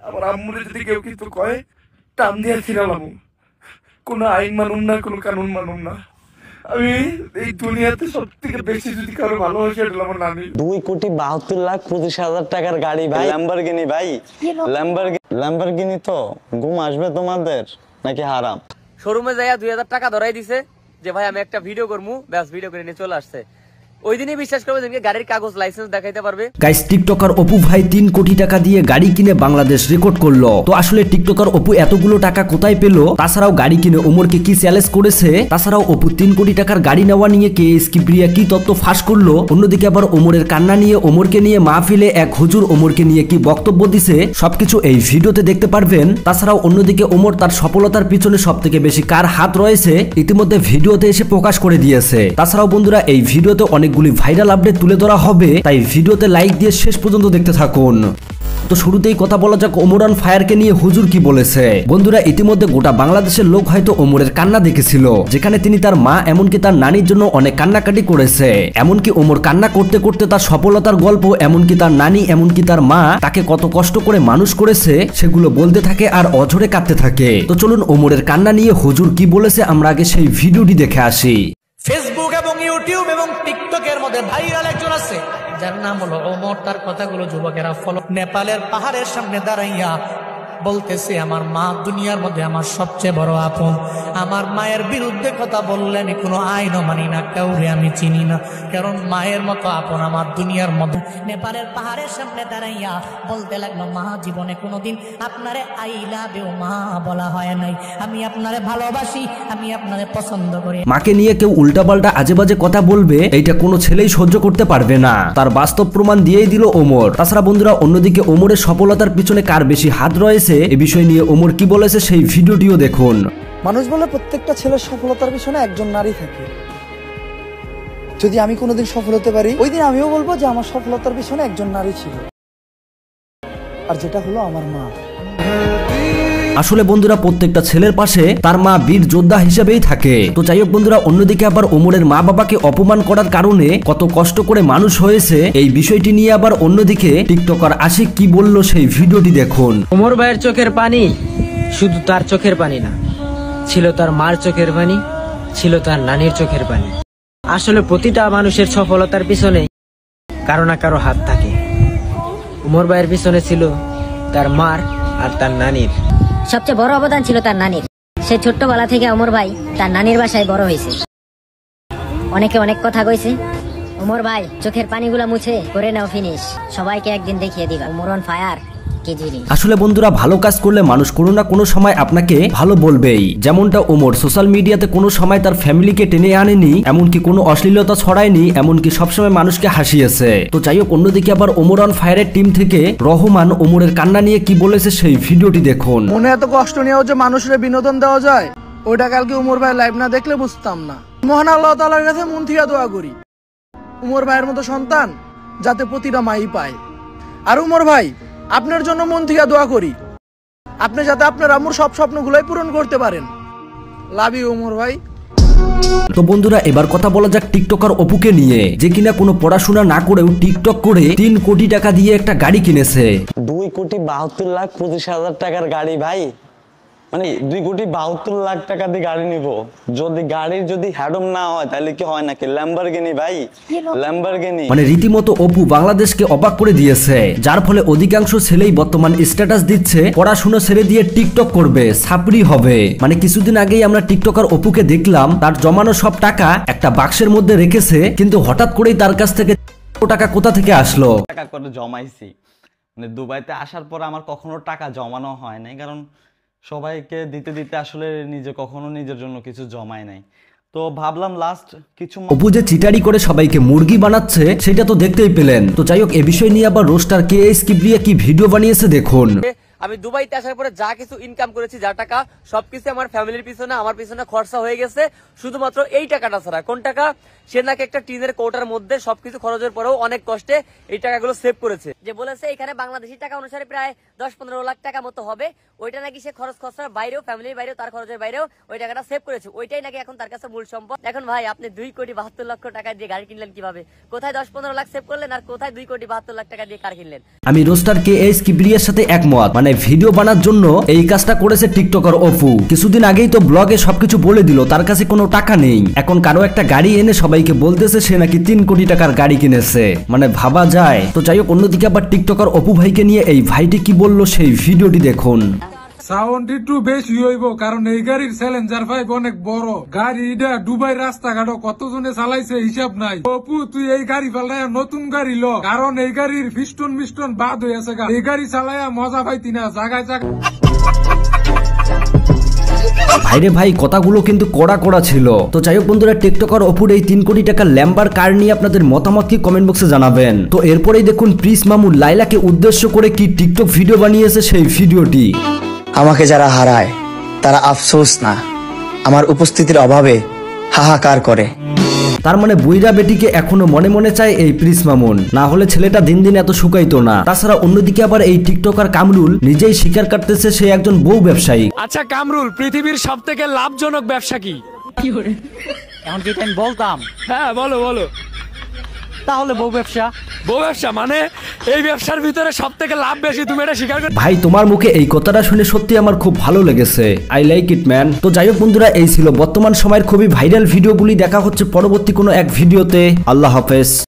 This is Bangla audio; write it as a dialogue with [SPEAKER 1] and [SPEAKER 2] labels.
[SPEAKER 1] আমার আম্মুরে যদি কেউ কিছু কয় টান দিয়ে ফিরালাম, কোনো আইন মানুম না, কোনো কানুন মানুম না। আমি এই দুনিয়াতে সব থেকে বেশি যদি কারো ভালোবাসি এটা আমার নানি।
[SPEAKER 2] 2,72,25,000 টাকার গাড়ি ভাই, ল্যাম্বরগিনি ভাই, ল্যাম্বরগিনি। তো ঘুম আসবে তোমাদের নাকি হারাম?
[SPEAKER 3] শোরুমে যাইয়া 2,000 টাকা ধরাই দিছে যে ভাই আমি একটা ভিডিও করবো, ব্যাস ভিডিও করে নিয়ে চলে আসছে। ওই দিনই বিশ্বাস করবে যে গাড়ির কাগজ লাইসেন্স দেখাইতে পারবে।
[SPEAKER 4] গাইস, টিকটকার অপু ভাই 3 কোটি টাকা দিয়ে গাড়ি কিনে বাংলাদেশ রেকর্ড করলো। তো আসলে টিকটকার অপু এতগুলো টাকা কোথায় পেলো? তাছাড়াও গাড়ি কিনে ওমরকে কি চ্যালেঞ্জ করেছে? তাছাড়াও অপু 3 কোটি টাকার গাড়ি নেওয়া নিয়ে কেএস কিবরিয়া কি তথ্য ফাঁস করলো? অন্যদিকে আবার ওমরের কান্না নিয়ে, ওমরকে নিয়ে মাহফিলে এক হুজুর ওমরকে নিয়ে কি বক্তব্য দিছে, সবকিছু এই ভিডিওতে দেখতে পারবেন। তাছাড়াও অন্যদিকে ওমর তার সফলতার পিছনে সবথেকে বেশি কার হাত রয়েছে ইতিমধ্যে ভিডিওতে এসে প্রকাশ করে দিয়েছে। তাছাড়াও বন্ধুরা, এই ভিডিওতে অনেকগুলি ভাইরাল আপডেট তুলে ধরা হবে, তাই ভিডিওতে লাইক দিয়ে শেষ পর্যন্ত দেখতে থাকুন। তো শুরুতেই কথা বলা যাক ওমর অন ফায়ারকে নিয়ে হুজুর কি বলেছে। বন্ধুরা, ইতিমধ্যে গোটা বাংলাদেশের লোক হয়তো ওমরের কান্না দেখেছিল, যেখানে তিনি তার মা এমনকি তার নানির জন্য অনেক কান্নাকাটি করেছে। এমনকি ওমর কান্না করতে করতে তার সফলতার গল্প, এমনকি তার নানি, এমনকি তার মা তাকে কত কষ্ট করে মানুষ করেছে সেগুলো বলতে থাকে আর অঝরে কাঁদতে থাকে। তো চলুন ওমরের কান্না নিয়ে হুজুর কি বলেছে আমরা আগে সেই ভিডিওটি দেখে আসি।
[SPEAKER 5] ফেসবুক এবং ইউটিউব এবং টিকটকের মধ্যে ভাইরাল একজন আছে যার নাম হলো ওমর। তার কথাগুলো যুবকেরা ফলো। নেপালের পাহাড়ের সামনে দাঁড়াইয়া বলতেছে, আমার মা দুনিয়ার মধ্যে আমার সবচেয়ে বড় আপন। আমার মায়ের বিরুদ্ধে কথা বললে আমি কোনো আইনও মানি না, কাউরে আমি চিনি না, কারণ মায়ের মতো আপন আমার দুনিয়ার মধ্যে। নেপালের পাহাড়ের সামনে দাঁড়াইয়া বলতে লাগলো, মা জীবনে কোনোদিন আপনারে আই লাভ ইউ মা বলা হয় নাই, আমি আপনারে ভালোবাসি, আমি আপনারে পছন্দ করি।
[SPEAKER 4] মাকে নিয়ে কেউ উল্টাপাল্টা আজেবাজে কথা বলবে, এইটা কোনো ছেলেই সহ্য করতে পারবে না। তার বাস্তব প্রমাণ দিয়েই দিল ওমর। তাছাড়া বন্ধুরা, অন্যদিকে ওমরের সফলতার পিছনে কার বেশি হাত রয়েছে এ বিষয় নিয়ে ওমর কি বলেছে সেই ভিডিওটিও দেখুন।
[SPEAKER 6] মানুষ বলে প্রত্যেকটা ছেলের সফলতার পিছনে একজন নারী থাকে। যদি আমি কোনোদিন সফল হতে পারি, ওই দিন আমিও বলবো যে আমার সফলতার পিছনে একজন নারী ছিল, আর যেটা হলো আমার মা।
[SPEAKER 4] আসলে বন্ধুরা, প্রত্যেকটা ছেলের পাশে তার মা বীর যোদ্ধা হিসেবেই থাকে। তো যাই হোক বন্ধুরা, অন্যদিকে আবার ওমরের মা বাবাকে অপমান করার কারণে কত কষ্ট করে মানুষ হয়েছে, এই বিষয়টি নিয়ে আবার অন্যদিকে টিকটকার আশিক কি বলল সেই ভিডিওটি দেখুন।
[SPEAKER 7] ওমর ভাইয়ের চোখের পানি শুধু তার চোখের পানি না, ছিল তার মার চোখের পানি, ছিল তার নানির চোখের পানি। আসলে প্রতিটা মানুষের সফলতার পিছনে কারো না কারো হাত থাকে। ওমর ভাইয়ের পিছনে ছিল তার মার আর তার নানির।
[SPEAKER 8] সবচেয়ে বড় অবদান ছিল তার নানির। সে ছোট্টবেলা থেকে ওমর ভাই তার নানির বাসায় বড় হয়েছে। অনেকে অনেক কথা কইছে, ওমর ভাই চোখের পানিগুলা মুছে করে নাও ফিনিশ, সবাইকে একদিন দেখিয়ে দিবা ওমর অন ফায়ার কি জিনিস।
[SPEAKER 4] আসলে বন্ধুরা, ভালো কাজ করলে মানুষ কোনো না কোনো সময় আপনাকে ভালো বলবেই। যেমনটা ওমর সোশ্যাল মিডিয়াতে কোনো সময় তার ফ্যামিলিকে টেনে আনেনি, এমনকি কোনো অশ্লীলতা ছড়ায়নি, এমনকি সবসময় মানুষকে হাসিয়েছে। তো যাই হোক, অন্যদিকে আবার ওমর অন ফায়ারের টিম থেকে রহমান ওমরের কান্না নিয়ে কি বলেছে সেই ভিডিওটি দেখুন।
[SPEAKER 6] মনে এত কষ্ট নিয়েও যে মানুষের বিনোদন দেওয়া যায়, ওইটা কালকে উমর ভাই লাইভ না দেখলে বুঝতাম না। মহান আল্লাহ তাআলার কাছে মন থেকে দোয়া করি উমর ভাইয়ের মতো সন্তান যাতে প্রতিটা মাই পায়। আর উমর ভাই, আপনার জন্য মন থেকে দোয়া করি, আপনি যাতে আপনার আম্মুর সব স্বপ্নগুলোই পূরণ করতে পারেন। লাভ ইউ উমর ভাই।
[SPEAKER 4] তো বন্ধুরা, এবার কথা বলা যাক টিকটকার অপুকে নিয়ে, যে কিনা কোনো পড়াশোনা না করেও টিকটক করে 3 কোটি টাকা দিয়ে একটা গাড়ি কিনেছে।
[SPEAKER 2] 2,72,25,000 টাকার গাড়ি ভাই, মানে 2,72,00,000 টাকা দিয়ে গাড়ি নিব। যদি গাড়ির যদি হ্যাডম না হয় তাহলে কি হয় নাকি? ল্যাম্বরগিনি ভাই, ল্যাম্বরগিনি।
[SPEAKER 4] মানে রীতিমতো অপু বাংলাদেশকে অবাক করে দিয়েছে, যার ফলে অধিকাংশ ছেলেই বর্তমান স্ট্যাটাস দিচ্ছে পড়াশোনা ছেড়ে দিয়ে টিকটক করবে, ছাপরি হবে। মানে কিছুদিন আগেই আমরা টিকটকার অপুকে দেখলাম তার জমানো সব টাকা একটা বাক্সের মধ্যে রেখেছে, কিন্তু হঠাৎ করেই তার কাছ থেকে টাকা কোথা থেকে আসলো?
[SPEAKER 2] টাকা করে জমাইছি, মানে দুবাইতে আসার পর আমার কখনো টাকা জমানো হয় নাই, কারণ সবাইকে দিতে দিতে আসলে নিজে কখনো নিজের জন্য কিছু জমায় নাই। তো ভাবলাম লাস্ট কিছু
[SPEAKER 4] অপু যে চিটারি করে সবাইকে মুরগি বানাচ্ছে সেটা তো দেখতেই পেলেন। তো যাই হোক, এ বিষয় নিয়ে আবার রোস্টার কেএস কিবরিয়া কি ভিডিও বানিয়েছে দেখুন।
[SPEAKER 3] আমি দুবাইতে আসার পরে যা কিছু ইনকাম করেছি, যা টাকা সবকিছু আমার ফ্যামিলির পিছনে, আমার পিছনে খরচা হয়ে গেছে, শুধুমাত্র এই টাকাটা ছাড়া। কোন টাকা? সে নাকি একটা টিনের কৌটার মধ্যে সবকিছু খরচের পরেও অনেক কষ্টে এই টাকাগুলো সেভ করেছে। যে বলেছে এখানে বাংলাদেশি টাকা অনুসারে প্রায় 10-15 লাখ টাকা মতো হবে, ওইটা নাকি সে খরচ খরচার বাইরেও, ফ্যামিলির বাইরেও, তার খরচের বাইরেও ওই টাকাটা সেভ করেছে। ওইটাই নাকি এখন তার কাছে মূল সম্পদ। এখন ভাই, আপনি 2,72,00,000 টাকা দিয়ে গাড়ি কিনলেন কিভাবে? কোথায় 10-15 লাখ সেভ করলেন আর কোথায় 2,72,00,000 টাকা দিয়ে কার কিনলেন?
[SPEAKER 4] আমি রোস্টার কেএস কিবরিয়ার সাথে একমত। মানে মানে ভিডিও বানার জন্য এই কাজটা করেছে টিকটকার অপু। কিছুদিন আগেই তো ব্লগে সবকিছু বলে দিল তার কাছে কোনো টাকা নেই, এখন কারো একটা গাড়ি এনে সবাইকে বলতেছে সে নাকি 3 কোটি টাকার গাড়ি কিনেছে, মানে ভাবা যায়। তো যাই হোক, অন্যদিকে আবার টিকটকার অপু ভাইকে নিয়ে এই ভাইটি কি বললো সেই ভিডিওটি দেখুন।
[SPEAKER 9] সাউন্ড একটু বেশি হইব, কারণ এই গাড়ির চ্যালেঞ্জার 5 অনেক বড় গাড়ি। এটা দুবাই রাস্তাঘাট কতজনে চালাইছে হিসাব নাই। অপু তুই এই গাড়ি পাল্টায় নতুন গাড়ি ল, কারণ এই গাড়ির ফিস্টন মিস্টন বাদ হয়ে আছে। এই গাড়ি চালায়া মজা পাইতি না জায়গায় জায়গায়।
[SPEAKER 4] ভাইরে ভাই, কথাগুলো কিন্তু কড়া কড়া ছিল। তো যাই হোক বন্ধুরা, টিকটকার অপুর এই 3 কোটি টাকার ল্যাম্বার কার নিয়ে আপনাদের মতামত কি কমেন্ট বক্সে জানাবেন। তো এরপরেই দেখুন প্রিন্স মামু লাইলাকে উদ্দেশ্য করে কি টিকটক ভিডিও বানিয়েছে সেই ভিডিওটি।
[SPEAKER 10] আমাকে যারা হারায় তারা আফসোস না, আমার উপস্থিতির অভাবে হাহাকার করে।
[SPEAKER 4] তার মানে বুইরা বেটিকে এখনো মনে মনে চায় এই প্রিন্স মামুন, না হলে ছেলেটা দিন দিন এত শুকাইতো না। তাছাড়া অন্যদিকে আবার এই টিকটকার কামরুল নিজেই স্বীকার করতেছে সে একজন বউ ব্যবসায়ী।
[SPEAKER 11] আচ্ছা কামরুল, পৃথিবীর সবথেকে লাভজনক ব্যবসা কি?
[SPEAKER 7] এখন কি আমি বলতাম?
[SPEAKER 11] হ্যাঁ বলো বলো।
[SPEAKER 7] তাহলে বউ ব্যবসা।
[SPEAKER 11] বউ ব্যবসা মানে এই ব্যবসার ভিতরে সবথেকে লাভ বেশি, তুমি এটা স্বীকার করো?
[SPEAKER 4] ভাই তোমার মুখে এই কথাটা শুনে সত্যি আমার খুব ভালো লেগেছে, আই লাইক ইট ম্যান। তো যাই হোক বন্ধুরা, এই ছিল বর্তমান সময়ের খুবই ভাইরাল ভিডিওগুলি। দেখা হচ্ছে পরবর্তী কোনো এক ভিডিওতে। আল্লাহ হাফেজ।